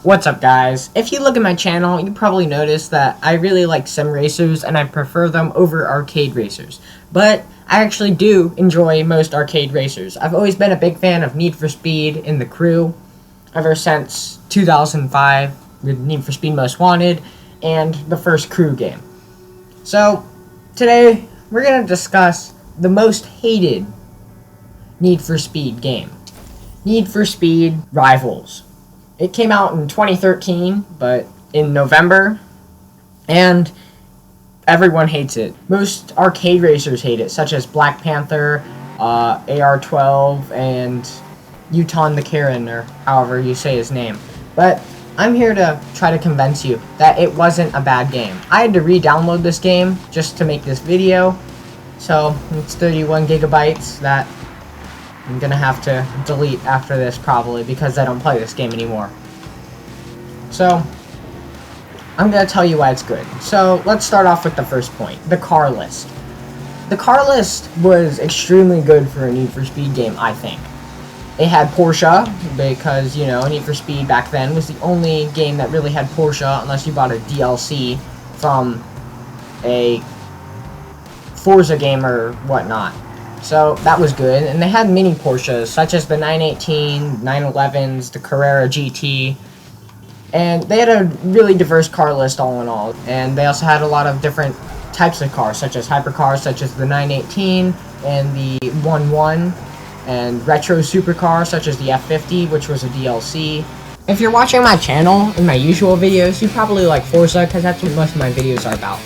What's up, guys? If you look at my channel, you probably noticed that I really like sim racers and I prefer them over arcade racers. But I actually do enjoy most arcade racers. I've always been a big fan of Need for Speed in the Crew ever since 2005 with Need for Speed Most Wanted and the first Crew game. So today we're going to discuss the most hated Need for Speed game. Need for Speed Rivals. It came out in 2013, but in November, and everyone hates it. Most arcade racers hate it, such as Black Panther, AR-12, and Uton the Karen, or however you say his name. But I'm here to try to convince you that it wasn't a bad game. I had to re-download this game just to make this video, so it's 31 gigabytes that I'm gonna have to delete after this probably because I don't play this game anymore. So I'm gonna tell you why it's good. So let's start off with the first point, the car list. The car list was extremely good for a Need for Speed game, I think. It had Porsche because, you know, Need for Speed back then was the only game that really had Porsche unless you bought a DLC from a Forza game or whatnot. So that was good, and they had mini Porsches such as the 918, 911s, the Carrera GT, and they had a really diverse car list all in all. And they also had a lot of different types of cars, such as hypercars, such as the 918 and the 11, and retro supercars such as the F50, which was a DLC. If you're watching my channel in my usual videos, you probably like Forza because that's what most of my videos are about.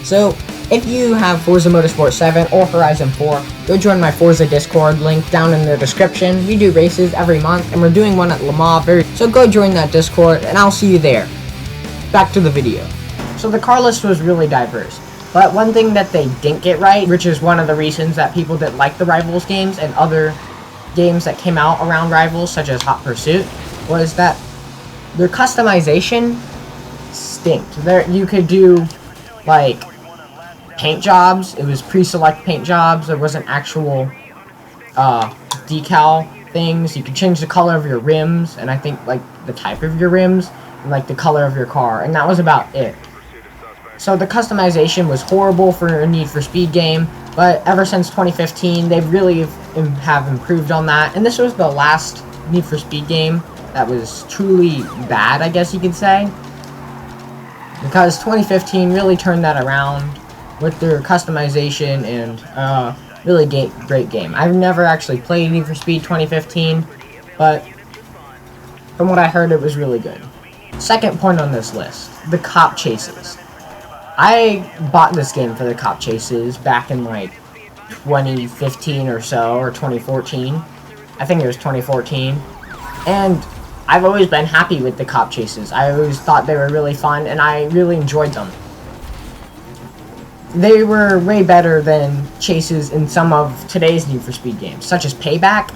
So if you have Forza Motorsport 7 or Horizon 4, go join my Forza Discord, link down in the description. We do races every month, and we're doing one at Le Mans so go join that Discord, and I'll see you there. Back to the video. So the car list was really diverse, but one thing that they didn't get right, which is one of the reasons that people didn't like the Rivals games and other games that came out around Rivals, such as Hot Pursuit, was that their customization stinked. You could do, like, paint jobs. It was pre-select paint jobs. There wasn't actual decal things. You could change the color of your rims, and I think like the type of your rims and like the color of your car, and that was about it. So the customization was horrible for a Need for Speed game, but ever since 2015 they really have improved on that, and this was the last Need for Speed game that was truly bad, I guess you could say, because 2015 really turned that around with their customization and really great game. I've never actually played Need for Speed 2015, but from what I heard, it was really good. Second point on this list, the cop chases. I bought this game for the cop chases back in like 2015 or so, or 2014. I think it was 2014. And I've always been happy with the cop chases. I always thought they were really fun, and I really enjoyed them. They were way better than chases in some of today's Need for Speed games, such as Payback.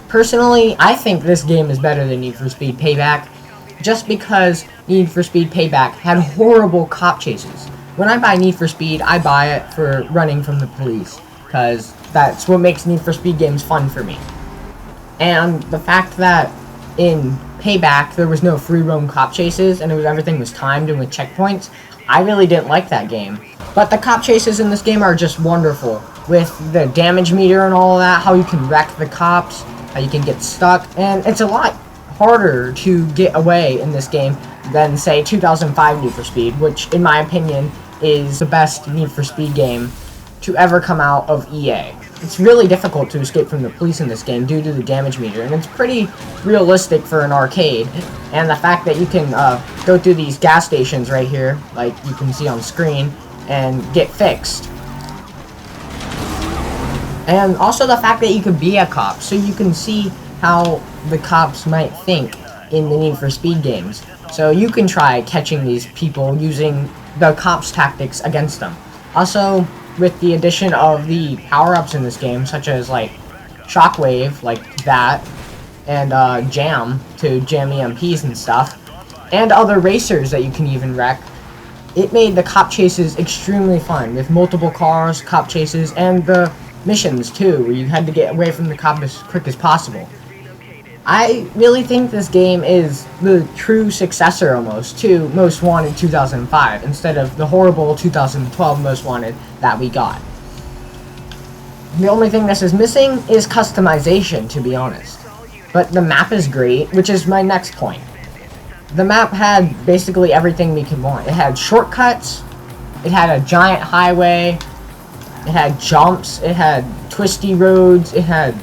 Personally, I think this game is better than Need for Speed Payback, just because Need for Speed Payback had horrible cop chases. When I buy Need for Speed, I buy it for running from the police, because that's what makes Need for Speed games fun for me. And the fact that in Payback there was no free roam cop chases, and everything was timed and with checkpoints, I really didn't like that game. But the cop chases in this game are just wonderful, with the damage meter and all of that, how you can wreck the cops, how you can get stuck, and it's a lot harder to get away in this game than, say, 2005 Need for Speed, which, in my opinion, is the best Need for Speed game to ever come out of EA. It's really difficult to escape from the police in this game due to the damage meter, and it's pretty realistic for an arcade. And the fact that you can go through these gas stations right here, like you can see on screen, and get fixed. And also the fact that you could be a cop, so you can see how the cops might think in the Need for Speed games. So you can try catching these people using the cops' tactics against them. Also, with the addition of the power-ups in this game, such as like Shockwave, like that, and Jam to jam EMPs and stuff, and other racers that you can even wreck, it made the cop chases extremely fun, with multiple cars, cop chases, and the missions too, where you had to get away from the cop as quick as possible. I really think this game is the true successor almost to Most Wanted 2005 instead of the horrible 2012 Most Wanted that we got. The only thing this is missing is customization, to be honest. But the map is great, which is my next point. The map had basically everything we could want. It had shortcuts, it had a giant highway, it had jumps, it had twisty roads, it had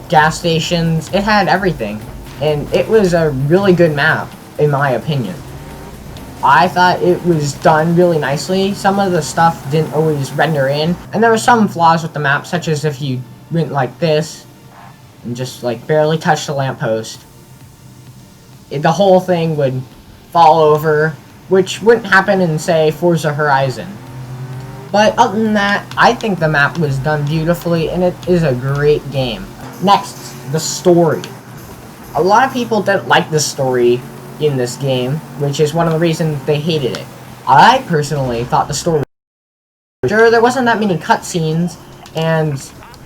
gas stations, it had everything. And it was a really good map, in my opinion. I thought it was done really nicely. Some of the stuff didn't always render in, and there were some flaws with the map, such as if you went like this and just like barely touched the lamppost, the whole thing would fall over, which wouldn't happen in, say, Forza Horizon. But other than that, I think the map was done beautifully, and it is a great game. Next, the story. A lot of people didn't like the story in this game, which is one of the reasons they hated it. I personally thought the story was sure, there wasn't that many cutscenes, and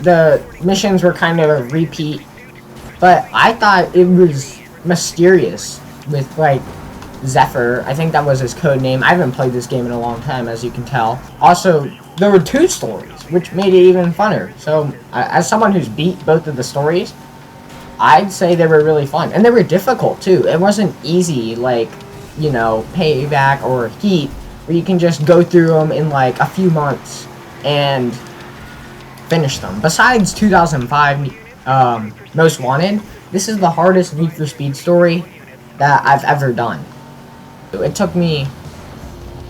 the missions were kind of a repeat, but I thought it was mysterious with, like, Zephyr. I think that was his code name. I haven't played this game in a long time, as you can tell. Also, there were 2 stories, which made it even funner. So, as someone who's beat both of the stories, I'd say they were really fun. And they were difficult, too. It wasn't easy, like, you know, Payback or Heat, where you can just go through them in, like, a few months and finish them. Besides 2005 Most Wanted, this is the hardest Need for Speed story that I've ever done. It took me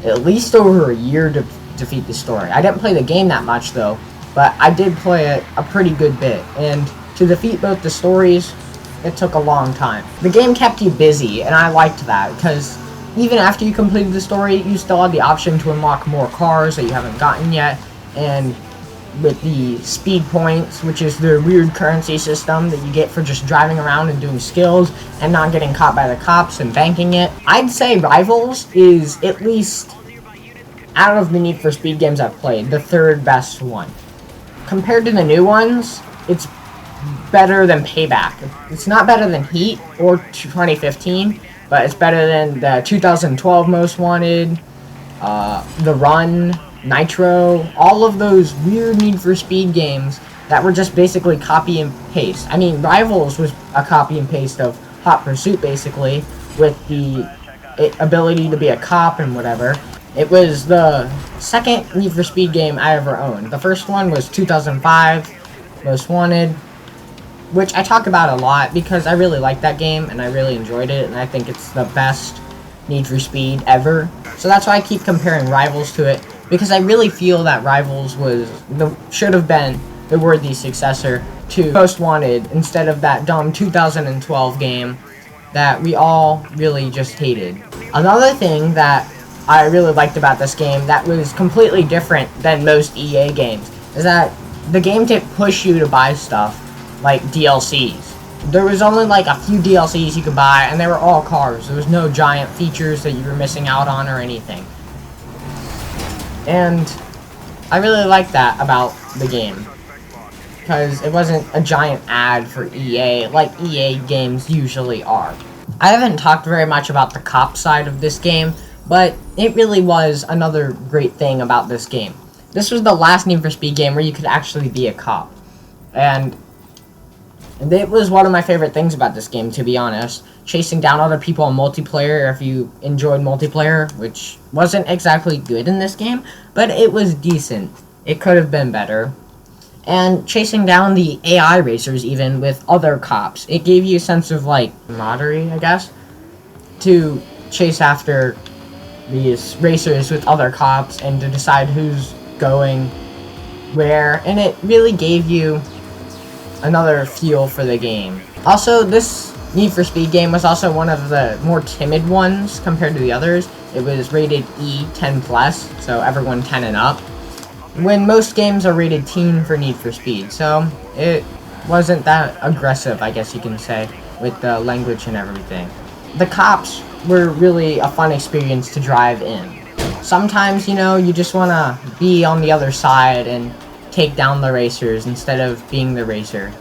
at least over a year to defeat the story. I didn't play the game that much, though, but I did play it a pretty good bit, and to defeat both the stories, it took a long time. The game kept you busy, and I liked that, because even after you completed the story, you still had the option to unlock more cars that you haven't gotten yet, and with the speed points, which is the weird currency system that you get for just driving around and doing skills and not getting caught by the cops and banking it. I'd say Rivals is, at least out of the Need for Speed games I've played, the 3rd best one. Compared to the new ones, it's better than Payback. It's not better than Heat or 2015, but it's better than the 2012 Most Wanted, The Run, Nitro, all of those weird Need for Speed games that were just basically copy and paste. I mean, Rivals was a copy and paste of Hot Pursuit, basically, with the ability to be a cop and whatever. It was the 2nd Need for Speed game I ever owned. The first one was 2005 Most Wanted, which I talk about a lot because I really like that game and I really enjoyed it, and I think it's the best Need for Speed ever. So that's why I keep comparing Rivals to it, because I really feel that Rivals should have been the worthy successor to Most Wanted instead of that dumb 2012 game that we all really just hated. Another thing that I really liked about this game that was completely different than most EA games is that the game didn't push you to buy stuff like DLCs. There was only like a few DLCs you could buy, and they were all cars. There was no giant features that you were missing out on or anything. And I really like that about the game, because it wasn't a giant ad for EA like EA games usually are. I haven't talked very much about the cop side of this game, but it really was another great thing about this game. This was the last Need for Speed game where you could actually be a cop, and it was one of my favorite things about this game, to be honest. Chasing down other people in multiplayer, if you enjoyed multiplayer, which wasn't exactly good in this game, but it was decent. It could have been better. And chasing down the AI racers, even with other cops, it gave you a sense of, like, camaraderie, I guess, to chase after these racers with other cops and to decide who's going where, and it really gave you another feel for the game. Also, this Need for Speed game was also one of the more timid ones compared to the others. It was rated E 10+, so everyone 10 and up, when most games are rated teen for Need for Speed, so it wasn't that aggressive, I guess you can say, with the language and everything. The cops were really a fun experience to drive in. Sometimes, you know, you just want to be on the other side and take down the racers instead of being the racer.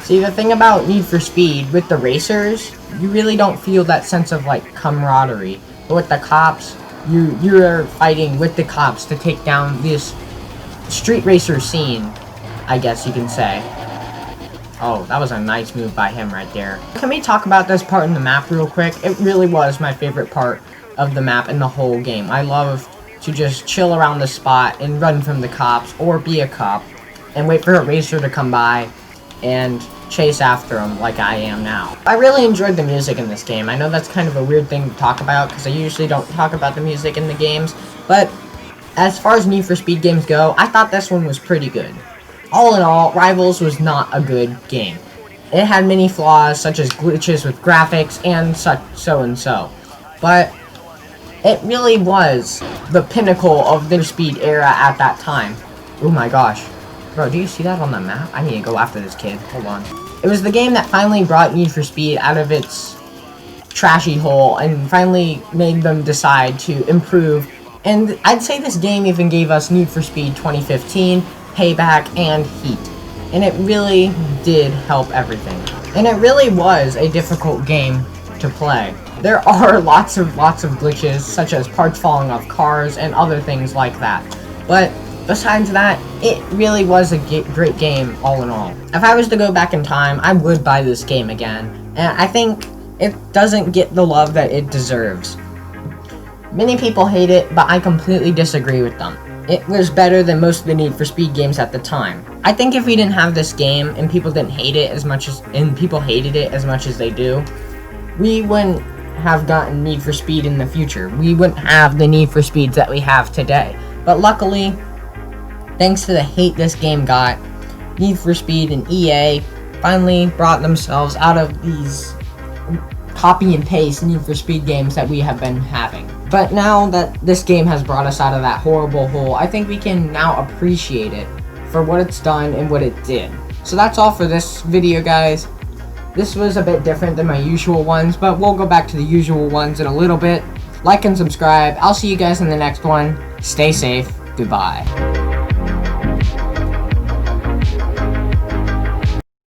See, the thing about Need for Speed, with the racers, you really don't feel that sense of, like, camaraderie. But with the cops, you're fighting with the cops to take down this street racer scene, I guess you can say. Oh, that was a nice move by him right there. Can we talk about this part in the map real quick? It really was my favorite part of the map in the whole game. I love to just chill around the spot and run from the cops, or be a cop, and wait for a racer to come by and chase after him like I am now. I really enjoyed the music in this game. I know that's kind of a weird thing to talk about because I usually don't talk about the music in the games, but as far as Need for Speed games go, I thought this one was pretty good. All in all, Rivals was not a good game. It had many flaws, such as glitches with graphics and such so. But it really was the pinnacle of the Speed era at that time. Oh my gosh. Bro, do you see that on the map? I need to go after this kid. Hold on. It was the game that finally brought Need for Speed out of its trashy hole and finally made them decide to improve. And I'd say this game even gave us Need for Speed 2015, Payback, and Heat. And it really did help everything. And it really was a difficult game to play. There are lots of glitches, such as parts falling off cars and other things like that. But besides that, it really was a great game all in all. If I was to go back in time, I would buy this game again. And I think it doesn't get the love that it deserves. Many people hate it, but I completely disagree with them. It was better than most of the Need for Speed games at the time. I think if we didn't have this game and people didn't hate it as much as people hated it as much as they do, we wouldn't have gotten Need for Speed in the future. We wouldn't have the Need for Speeds that we have today. But luckily, thanks to the hate this game got, Need for Speed and EA finally brought themselves out of these copy and paste Need for Speed games that we have been having. But now that this game has brought us out of that horrible hole, I think we can now appreciate it for what it's done and what it did. So that's all for this video, guys. This was a bit different than my usual ones, but we'll go back to the usual ones in a little bit. Like and subscribe. I'll see you guys in the next one. Stay safe. Goodbye.